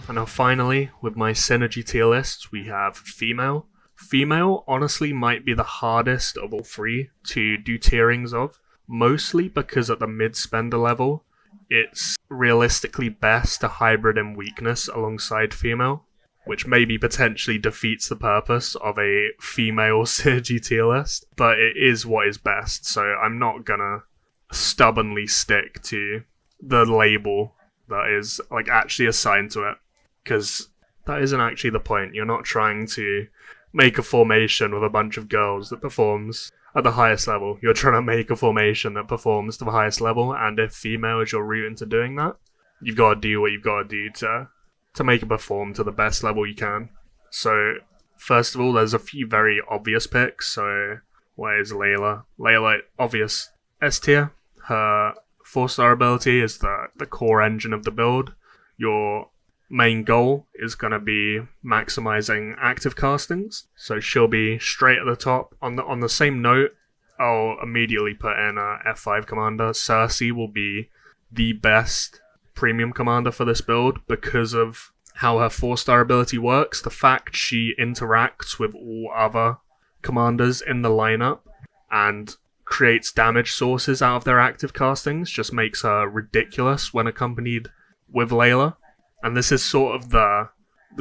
And now finally, with my synergy tier list, we have female. Female honestly might be the hardest of all three to do tierings of, mostly because at the mid-spender level, it's realistically best to hybrid in weakness alongside female, which maybe potentially defeats the purpose of a female synergy tier list, but it is what is best, so I'm not gonna stubbornly stick to the label that is like actually assigned to it, because that isn't actually the point. You're not trying to make a formation with a bunch of girls that performs at the highest level. You're trying to make a formation that performs to the highest level, and if female is your route into doing that, you've got to do what you've got to do to make it perform to the best level you can. So, first of all, there's a few very obvious picks. So, what is Leila? Leila, obvious S tier. Her 4-star ability is the core engine of the build. Your main goal is going to be maximizing active castings, so she'll be straight at the top. On the same note, I'll immediately put in a F5 commander. Cersei will be the best premium commander for this build because of how her 4-star ability works. The fact she interacts with all other commanders in the lineup and creates damage sources out of their active castings just makes her ridiculous when accompanied with Leila. And this is sort of the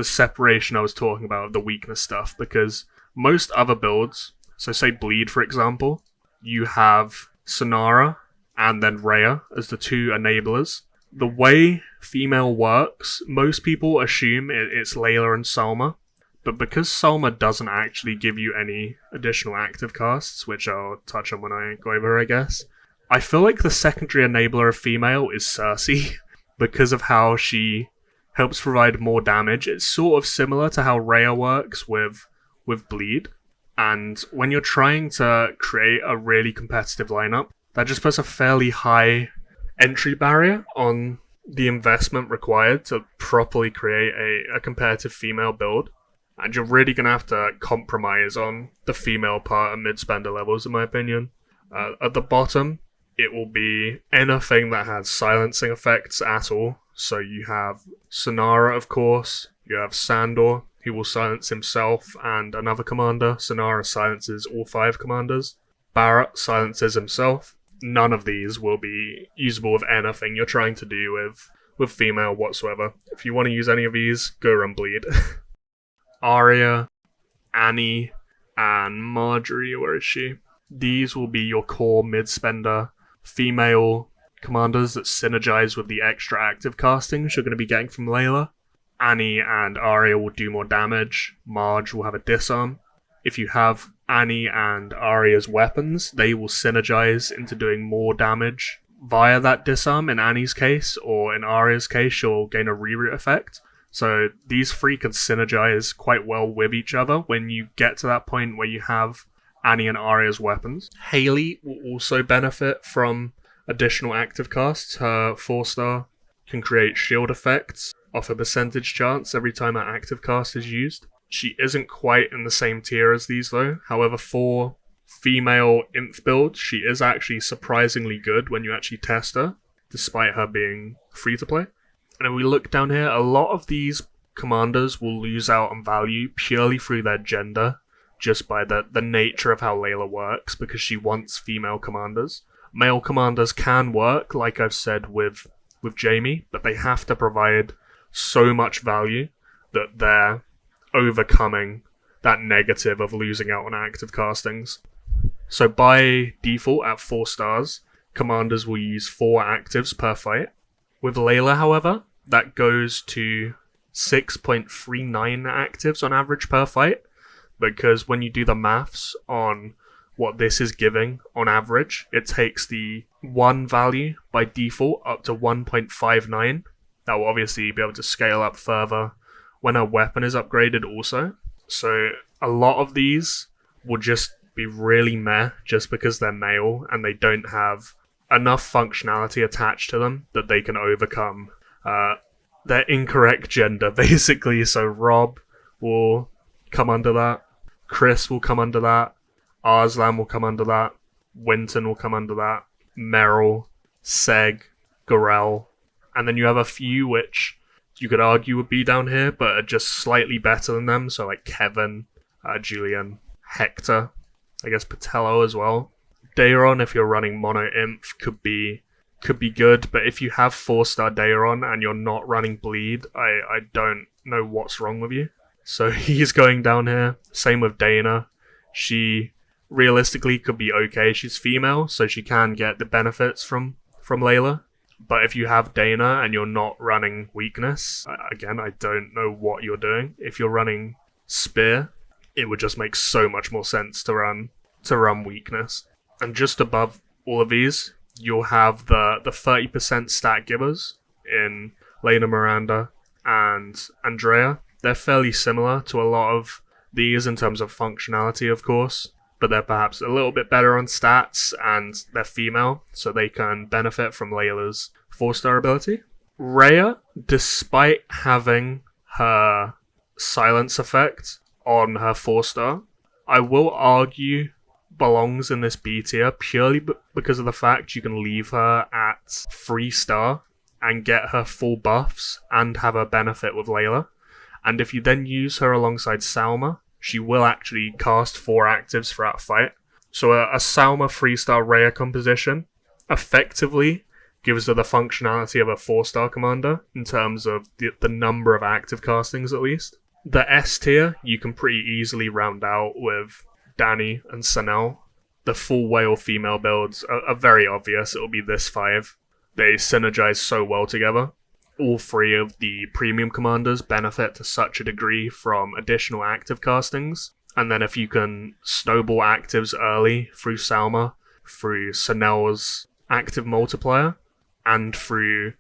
separation I was talking about of the weakness stuff, because most other builds, so say Bleed for example, you have Sinara and then Rhea as the two enablers. The way female works, most people assume it's Leila and Salma, but because Salma doesn't actually give you any additional active casts, which I'll touch on when I go over her, I guess, I feel like the secondary enabler of female is Cersei, because of how she helps provide more damage. It's sort of similar to how Rhea works with Bleed. And when you're trying to create a really competitive lineup, that just puts a fairly high entry barrier on the investment required to properly create a competitive female build. And you're really going to have to compromise on the female part at mid-spender levels, in my opinion. At the bottom, it will be anything that has silencing effects at all. So you have Sinara, of course. You have Sandor, who will silence himself and another commander. Sinara silences all 5 commanders. Barrett silences himself. None of these will be usable with anything you're trying to do with female whatsoever. If you want to use any of these, go run Bleed. Arya, Annie, and Margaery, where is she? These will be your core mid-spender female commanders that synergize with the extra active castings you're going to be getting from Leila. Annie and Arya will do more damage. Marge will have a disarm. If you have Annie and Arya's weapons, they will synergize into doing more damage via that disarm in Annie's case, or in Arya's case, she'll gain a reroute effect. So these 3 can synergize quite well with each other when you get to that point where you have Annie and Arya's weapons. Hayley will also benefit from additional active casts. Her 4-star can create shield effects off a percentage chance every time her active cast is used. She isn't quite in the same tier as these though. However, for female inf build, she is actually surprisingly good when you actually test her, despite her being free to play. And if we look down here, a lot of these commanders will lose out on value purely through their gender, just by the nature of how Leila works, because she wants female commanders. Male commanders can work, like I've said with Jaime, but they have to provide so much value that they're overcoming that negative of losing out on active castings. So by default, at 4 stars, commanders will use 4 actives per fight. With Leila, however, that goes to 6.39 actives on average per fight, because when you do the maths on what this is giving on average, it takes the 1 value by default up to 1.59. That will obviously be able to scale up further when her weapon is upgraded also. So a lot of these will just be really meh just because they're male and they don't have enough functionality attached to them that they can overcome their incorrect gender, basically. So Rob will come under that. Chris will come under that. Arslan will come under that. Winton will come under that. Meryl, Seg, Gorel. And then you have a few which you could argue would be down here, but are just slightly better than them. So like Kevin, Julien, Hector, I guess Patello as well. Daeron, if you're running mono imp, could be good, but if you have 4-star Daeron and you're not running bleed, I don't know what's wrong with you. So he's going down here. Same with Daena. She realistically could be okay. She's female, so she can get the benefits from Leila. But if you have Daena and you're not running weakness, again, I don't know what you're doing. If you're running spear, it would just make so much more sense to run weakness. And just above all of these, you'll have the 30% stat givers in Laena, Meranda, and Andrea. They're fairly similar to a lot of these in terms of functionality, of course, but they're perhaps a little bit better on stats, and they're female, so they can benefit from Leila's 4-star ability. Rhea, despite having her silence effect on her 4-star, I will argue belongs in this B tier purely because of the fact you can leave her at 3-star and get her full buffs and have her benefit with Leila. And if you then use her alongside Salma, she will actually cast 4 actives throughout a fight. So a Salma 3-star Rhea composition effectively gives her the functionality of a 4-star commander in terms of the number of active castings at least. The S tier you can pretty easily round out with Dany and Senelle. The full whale female builds are very obvious. It'll be this 5. They synergize so well together. All 3 of the premium commanders benefit to such a degree from additional active castings. And then if you can snowball actives early through Salma, through Senelle's active multiplier, and through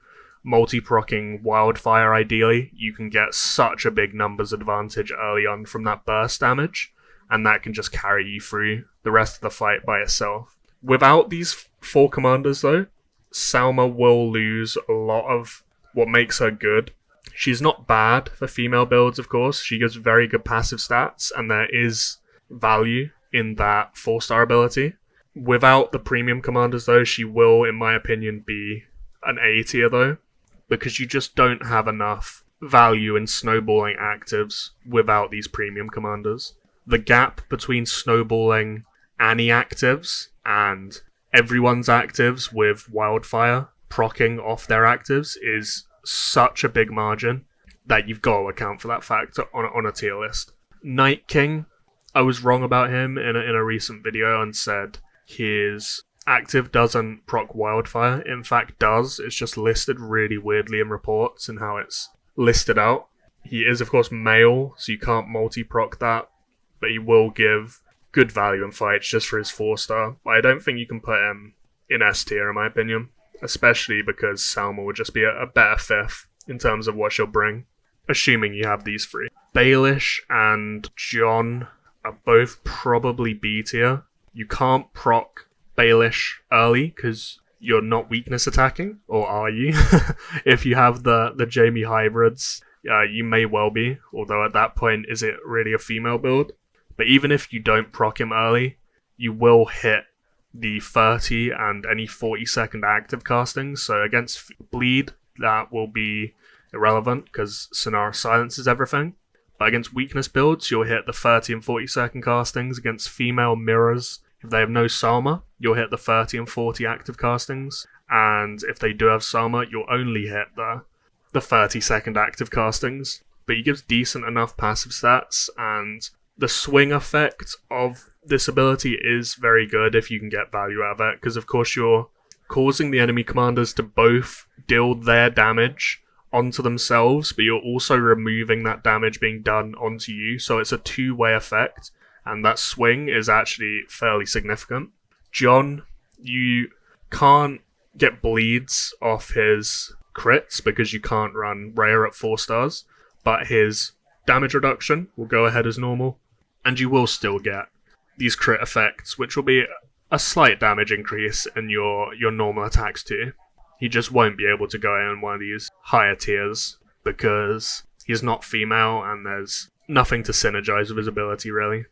multi-procking Wildfire ideally, you can get such a big numbers advantage early on from that burst damage, and that can just carry you through the rest of the fight by itself. Without these 4 commanders though, Salma will lose a lot of what makes her good. She's not bad for female builds, of course. She gives very good passive stats, and there is value in that 4-star ability. Without the premium commanders though, she will, in my opinion, be an A tier though, because you just don't have enough value in snowballing actives without these premium commanders. The gap between snowballing any actives and everyone's actives with Wildfire proccing off their actives is such a big margin that you've got to account for that fact on a tier list. Night King, I was wrong about him in a recent video and said his active doesn't proc Wildfire. In fact does, it's just listed really weirdly in reports and how it's listed out. He is of course male, so you can't multi-proc that, but he will give good value in fights just for his 4-star. But I don't think you can put him in S tier in my opinion, especially because Salma would just be a better 5th in terms of what she'll bring, assuming you have these 3. Baelish and Jon are both probably B tier. You can't proc Baelish early because you're not weakness attacking, or are you? If you have the Jaime hybrids, you may well be, although at that point is it really a female build? But even if you don't proc him early, you will hit the 30 and any 40-second active castings. So against bleed, that will be irrelevant because Sinara silences everything. But against weakness builds, you'll hit the 30 and 40-second castings. Against female mirrors, if they have no Salma, you'll hit the 30 and 40 active castings. And if they do have Salma, you'll only hit the 30-second active castings. But he gives decent enough passive stats, and the swing effect of this ability is very good if you can get value out of it, because of course you're causing the enemy commanders to both deal their damage onto themselves, but you're also removing that damage being done onto you, so it's a 2-way effect, and that swing is actually fairly significant. Jon, you can't get bleeds off his crits because you can't run Rhea at 4 stars, but his damage reduction will go ahead as normal, and you will still get these crit effects, which will be a slight damage increase in your normal attacks too. He just won't be able to go in one of these higher tiers because he's not female and there's nothing to synergize with his ability really.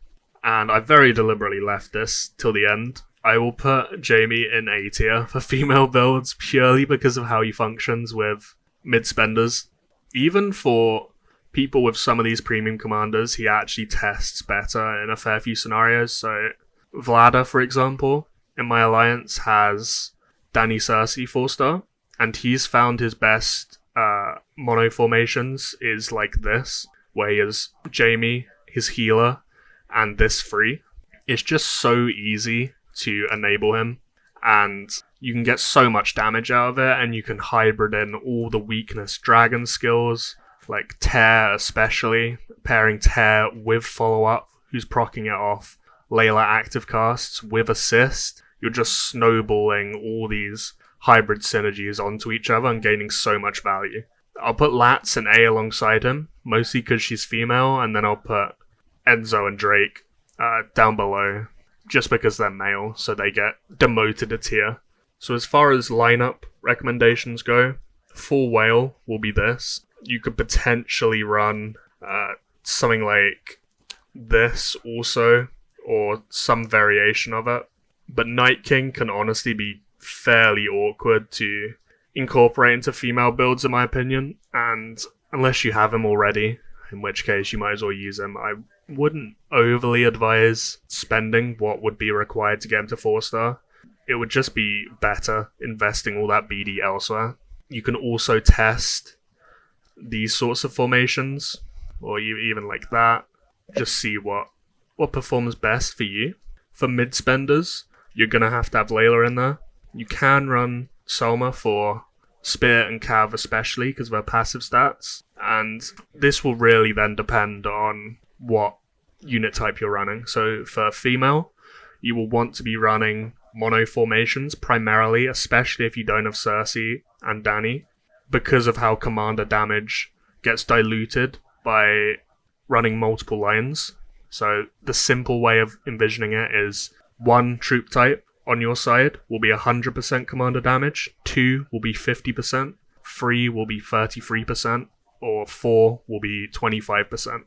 and I very deliberately left this till the end. I will put Jaime in A tier for female builds purely because of how he functions with mid-spenders. Even for people with some of these premium commanders, he actually tests better in a fair few scenarios. So Vlada, for example, in my alliance has Dany Cersei 4-star, and he's found his best mono formations is like this, where he has Jaime, his healer, and this free. It's just so easy to enable him, and you can get so much damage out of it, and you can hybrid in all the weakness dragon skills, like Tear especially, pairing Tear with follow-up, who's proccing it off, Leila active casts with assist. You're just snowballing all these hybrid synergies onto each other and gaining so much value. I'll put Latz and A alongside him, mostly because she's female, and then I'll put Enzo and Drake down below, just because they're male, so they get demoted a tier. So as far as lineup recommendations go, full whale will be this. You could potentially run something like this also, or some variation of it. But Night King can honestly be fairly awkward to incorporate into female builds, in my opinion, and unless you have him already, in which case you might as well use him. I wouldn't overly advise spending what would be required to get him to 4-star. It would just be better investing all that BD elsewhere. You can also test these sorts of formations, or even like that. Just see what performs best for you. For mid-spenders, you're going to have Leila in there. You can run Salma for Spear and Cav especially, because of her passive stats. And this will really then depend on what unit type you're running. So for female, you will want to be running mono formations primarily, especially if you don't have Cersei and Dany, because of how commander damage gets diluted by running multiple lines. So the simple way of envisioning it is one troop type on your side will be 100% commander damage, 2 will be 50%, 3 will be 33%, or 4 will be 25%.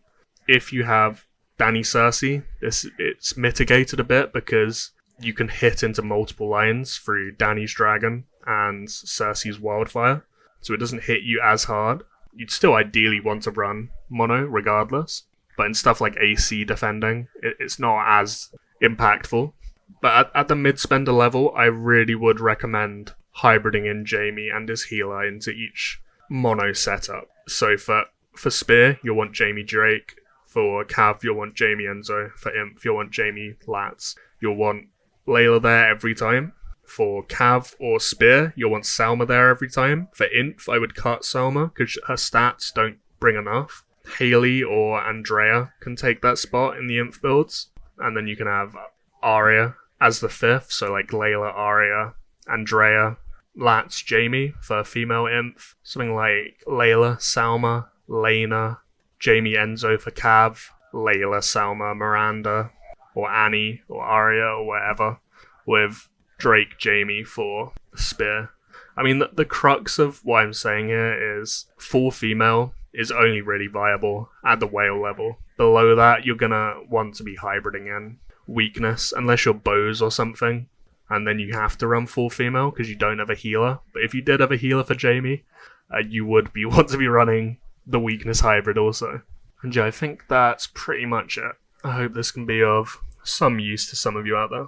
If you have Dany Cersei, it's mitigated a bit because you can hit into multiple lines through Dany's Dragon and Cersei's Wildfire, so it doesn't hit you as hard. You'd still ideally want to run mono regardless, but in stuff like AC defending, it's not as impactful. But at the mid-spender level, I really would recommend hybriding in Jaime and his healer into each mono setup. So for Spear, you'll want Jaime Drake. For Cav, you'll want Jaime Enzo. For Imp, you'll want Jaime Latz. You'll want Leila there every time. For Cav or Spear, you'll want Salma there every time. For Imp, I would cut Salma because her stats don't bring enough. Haley or Andrea can take that spot in the Imp builds. And then you can have Arya as the 5th, so like Leila, Arya, Andrea, Latz, Jaime for female Imp. Something like Leila, Salma, Laena, Jaime Enzo for Cav, Leila, Salma, Meranda, or Annie, or Arya, or whatever, with Drake, Jaime for Spear. I mean, the crux of what I'm saying here is full female is only really viable at the whale level. Below that, you're gonna want to be hybriding in weakness, unless you're bows or something, and then you have to run full female because you don't have a healer. But if you did have a healer for Jaime, you would want to be running the weakness hybrid also. And yeah, I think that's pretty much it. I hope this can be of some use to some of you out there.